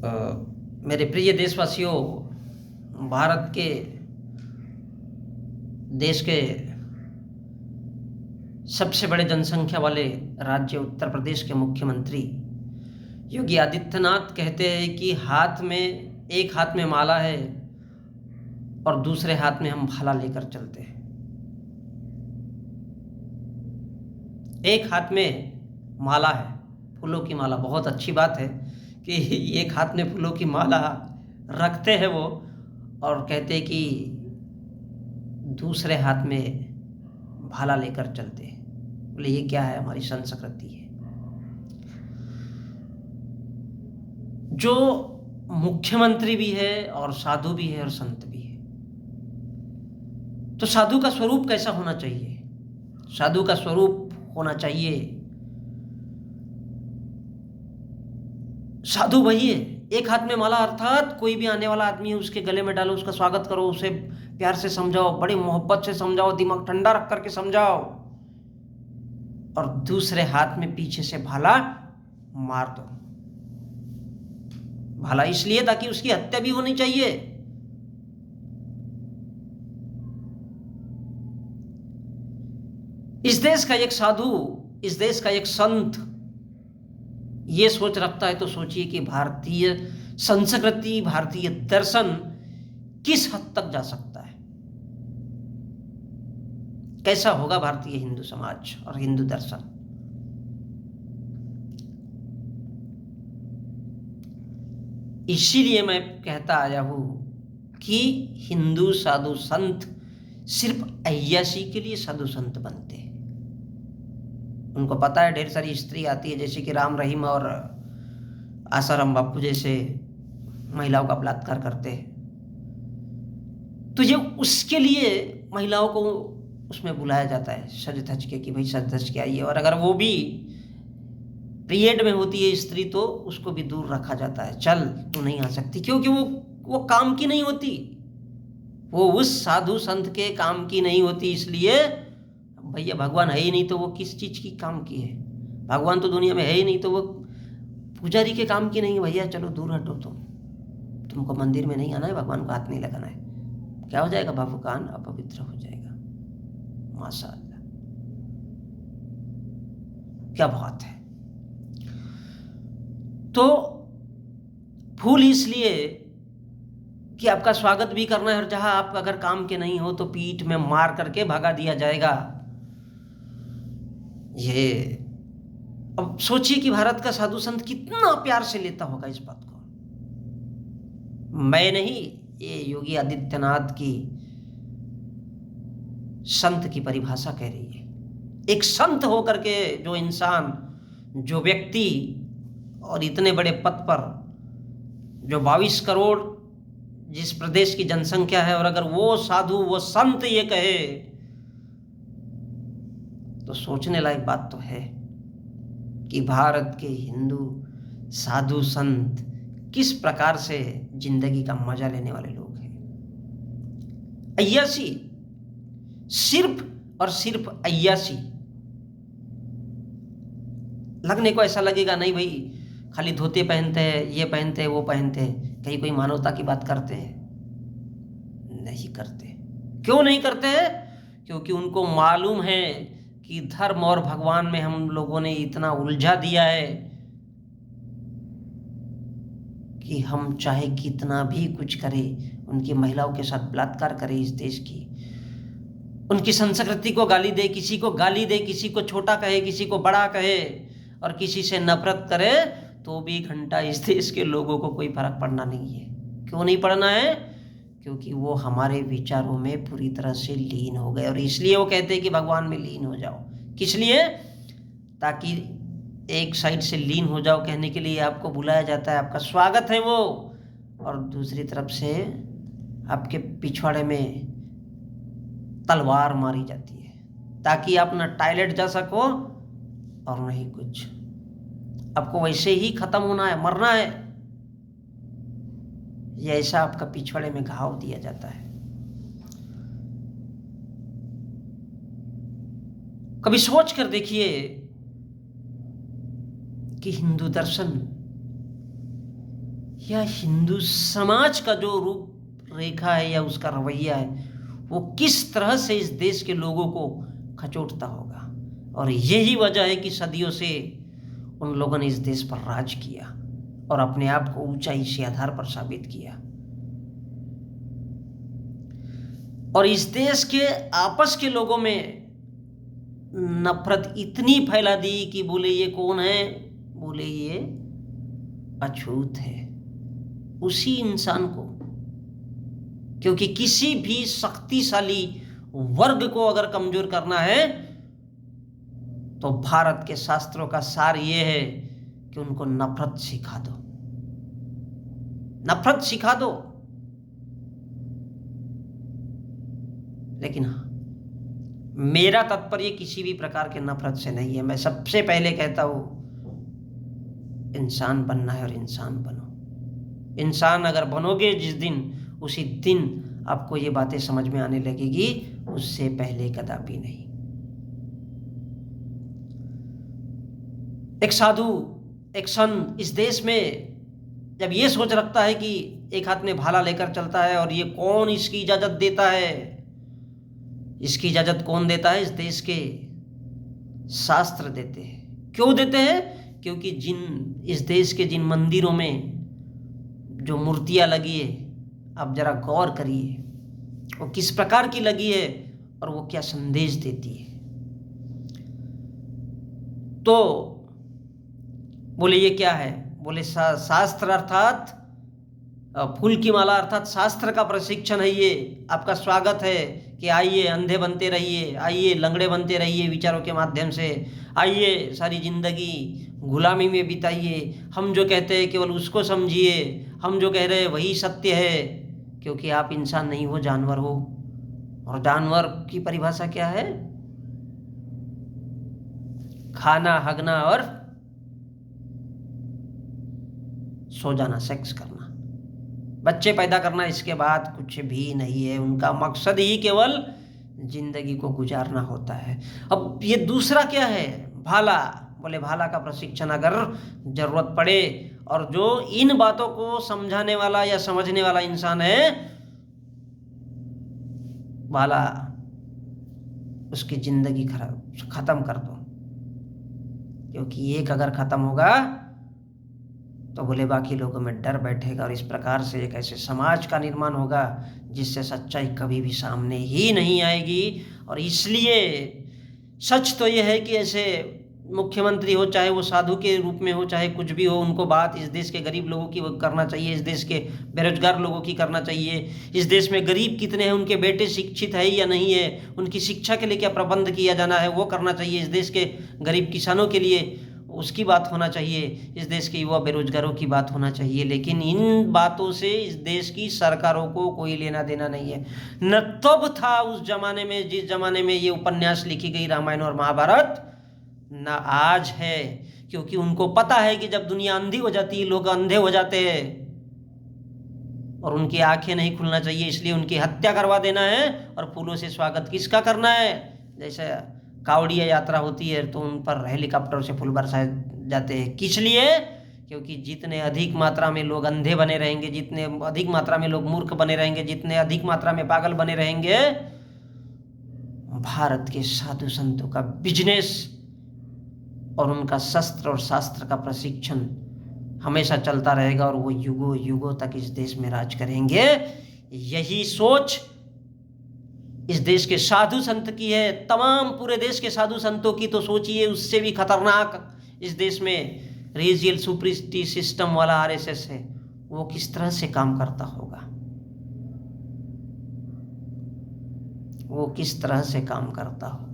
अ, मेरे प्रिय देशवासियों, भारत के देश के सबसे बड़े जनसंख्या वाले राज्य उत्तर प्रदेश के मुख्यमंत्री योगी आदित्यनाथ कहते हैं कि एक हाथ में माला है और दूसरे हाथ में हम भाला लेकर चलते हैं। एक हाथ में माला है, फूलों की माला, बहुत अच्छी बात है कि एक हाथ में फूलों की माला रखते हैं वो, और कहते हैं कि दूसरे हाथ में भाला लेकर चलते हैं। बोले ये क्या है? हमारी संस्कृति है। जो मुख्यमंत्री भी है और साधु भी है और संत भी है, तो साधु का स्वरूप कैसा होना चाहिए? साधु का स्वरूप होना चाहिए, साधु वही है, एक हाथ में माला, अर्थात कोई भी आने वाला आदमी है उसके गले में डालो, उसका स्वागत करो, उसे प्यार से समझाओ, बड़ी मोहब्बत से समझाओ, दिमाग ठंडा रख करके समझाओ, और दूसरे हाथ में पीछे से भाला मार दो। भाला इसलिए ताकि उसकी हत्या भी होनी चाहिए। इस देश का एक साधु, इस देश का एक संत ये सोच रखता है तो सोचिए कि भारतीय संस्कृति, भारतीय दर्शन किस हद तक जा सकता है, कैसा होगा भारतीय हिंदू समाज और हिंदू दर्शन। इसीलिए मैं कहता आया हूं कि हिंदू साधु संत सिर्फ अय्याशी के लिए साधु संत बनते हैं। उनको पता है ढेर सारी स्त्री आती है, जैसे कि राम रहीम और आसाराम बापू जैसे महिलाओं का बलात्कार करते हैं, तो ये उसके लिए महिलाओं को उसमें बुलाया जाता है सज धज के कि भाई सज धज के आइए, और अगर वो भी पीरियड में होती है स्त्री तो उसको भी दूर रखा जाता है, चल तू नहीं आ सकती, क्योंकि वो काम की नहीं होती, वो उस साधु संत के काम की नहीं होती। इसलिए भैया भगवान है ही नहीं तो वो किस चीज की काम की है? भगवान तो दुनिया में है ही नहीं तो वो पुजारी के काम की नहीं है। भैया चलो दूर हटो, तुमको मंदिर में नहीं आना है, भगवान को हाथ नहीं लगाना है। क्या हो जाएगा? बाबू कान अपवित्र हो जाएगा। माशाअल्लाह, क्या बात है। तो फूल इसलिए कि आपका स्वागत भी करना है, और जहां आप अगर काम के नहीं हो तो पीठ में मार करके भगा दिया जाएगा। ये अब सोचिए कि भारत का साधु संत कितना प्यार से लेता होगा इस बात को। मैं नहीं, ये योगी आदित्यनाथ की संत की परिभाषा कह रही है। एक संत होकर के जो इंसान, जो व्यक्ति, और इतने बड़े पद पर, जो 22 करोड़ जिस प्रदेश की जनसंख्या है, और अगर वो साधु, वो संत ये कहे तो सोचने लायक बात तो है कि भारत के हिंदू साधु संत किस प्रकार से जिंदगी का मजा लेने वाले लोग हैं। अय्याशी, सिर्फ और सिर्फ अय्याशी। लगने को ऐसा लगेगा नहीं भाई खाली धोती पहनते हैं, ये पहनते हैं, वो पहनते हैं, कहीं कोई मानवता की बात करते हैं? नहीं करते। क्यों नहीं करते हैं? क्योंकि उनको मालूम है कि धर्म और भगवान में हम लोगों ने इतना उलझा दिया है कि हम चाहे कितना भी कुछ करें, उनकी महिलाओं के साथ बलात्कार करें, इस देश की उनकी संस्कृति को गाली दे, किसी को गाली दे, किसी को छोटा कहे, किसी को बड़ा कहे, और किसी से नफरत करे, तो भी घंटा इस देश के लोगों को कोई फर्क पड़ना नहीं है। क्यों नहीं पड़ना है? क्योंकि वो हमारे विचारों में पूरी तरह से लीन हो गए, और इसलिए वो कहते हैं कि भगवान में लीन हो जाओ। किस लिए? ताकि एक साइड से लीन हो जाओ कहने के लिए आपको बुलाया जाता है, आपका स्वागत है वो, और दूसरी तरफ से आपके पिछवाड़े में तलवार मारी जाती है ताकि आप ना टॉयलेट जा सको और नहीं कुछ। आपको वैसे ही खत्म होना है, मरना है, ये ऐसा आपका पिछवाड़े में घाव दिया जाता है। कभी सोच कर देखिए कि हिंदू दर्शन या हिंदू समाज का जो रूप रेखा है या उसका रवैया है वो किस तरह से इस देश के लोगों को खचोटता होगा। और यही वजह है कि सदियों से उन लोगों ने इस देश पर राज किया और अपने आप को ऊंचाई से आधार पर साबित किया। और इस देश के आपस के लोगों में नफरत इतनी फैला दी कि बोले ये कौन है, बोले ये अछूत है, उसी इंसान को। क्योंकि किसी भी शक्तिशाली वर्ग को अगर कमजोर करना है तो भारत के शास्त्रों का सार ये है कि उनको नफरत सिखा दो, नफरत सिखा दो। लेकिन हाँ, मेरा तात्पर्य किसी भी प्रकार के नफरत से नहीं है। मैं सबसे पहले कहता हूं इंसान बनना है और इंसान बनो। इंसान अगर बनोगे जिस दिन, उसी दिन आपको ये बातें समझ में आने लगेगी, उससे पहले कदापि नहीं। एक साधु, एक संत इस देश में जब ये सोच रखता है कि एक हाथ में भाला लेकर चलता है और ये कौन इसकी इजाजत देता है, इसकी इजाजत कौन देता है? इस देश के शास्त्र देते हैं। क्यों देते हैं? क्योंकि इस देश के जिन मंदिरों में जो मूर्तियां लगी है, आप जरा गौर करिए वो किस प्रकार की लगी है और वो क्या संदेश देती है। तो बोले ये क्या है? बोले शास्त्र अर्थात फूल की माला अर्थात शास्त्र का प्रशिक्षण है। ये आपका स्वागत है कि आइए अंधे बनते रहिए, आइए लंगड़े बनते रहिए विचारों के माध्यम से, आइए सारी जिंदगी गुलामी में बिताइए। हम जो कहते हैं केवल उसको समझिए, हम जो कह रहे हैं वही सत्य है। क्योंकि आप इंसान नहीं हो, जानवर हो। और जानवर की परिभाषा क्या है? खाना, हगना और सो जाना, सेक्स करना, बच्चे पैदा करना, इसके बाद कुछ भी नहीं है। उनका मकसद ही केवल जिंदगी को गुजारना होता है। अब ये दूसरा क्या है? भाला। बोले भाला का प्रशिक्षण अगर जरूरत पड़े, और जो इन बातों को समझाने वाला या समझने वाला इंसान है, भाला उसकी जिंदगी खत्म कर दो। क्योंकि एक अगर खत्म होगा तो बोले बाकी लोगों में डर बैठेगा और इस प्रकार से एक ऐसे समाज का निर्माण होगा जिससे सच्चाई कभी भी सामने ही नहीं आएगी। और इसलिए सच तो यह है कि ऐसे मुख्यमंत्री हो, चाहे वो साधु के रूप में हो, चाहे कुछ भी हो, उनको बात इस देश के गरीब लोगों की करना चाहिए, इस देश के बेरोजगार लोगों की करना चाहिए। इस देश में गरीब कितने हैं, उनके बेटे शिक्षित है या नहीं है, उनकी शिक्षा के लिए क्या प्रबंध किया जाना है वो करना चाहिए। इस देश के गरीब किसानों के लिए उसकी बात होना चाहिए, इस देश के युवा बेरोजगारों की बात होना चाहिए। लेकिन इन बातों से इस देश की सरकारों को कोई लेना देना नहीं है। न तब था उस जमाने में, जिस जमाने में ये उपन्यास लिखी गई रामायण और महाभारत, न आज है। क्योंकि उनको पता है कि जब दुनिया अंधी हो जाती है, लोग अंधे हो जाते हैं और उनकी आंखें नहीं खुलना चाहिए, इसलिए उनकी हत्या करवा देना है। और फूलों से स्वागत किसका करना है? जैसे कावड़िया यात्रा होती है तो उन पर हेलीकॉप्टर से फूल बरसाए जाते हैं। किस लिए? क्योंकि जितने अधिक मात्रा में लोग अंधे बने रहेंगे, जितने अधिक मात्रा में लोग मूर्ख बने रहेंगे, जितने अधिक मात्रा में पागल बने रहेंगे, भारत के साधु संतों का बिजनेस और उनका शस्त्र और शास्त्र का प्रशिक्षण हमेशा चलता रहेगा और वो युगों युगों तक इस देश में राज करेंगे। यही सोच इस देश के साधु संत की है। तमाम पूरे देश के साधु संतों की तो सोचिए, उससे भी खतरनाक इस देश में रिलीजियस सुप्रीस्टी सिस्टम वाला आरएसएस है, वो किस तरह से काम करता होगा, वो किस तरह से काम करता होगा।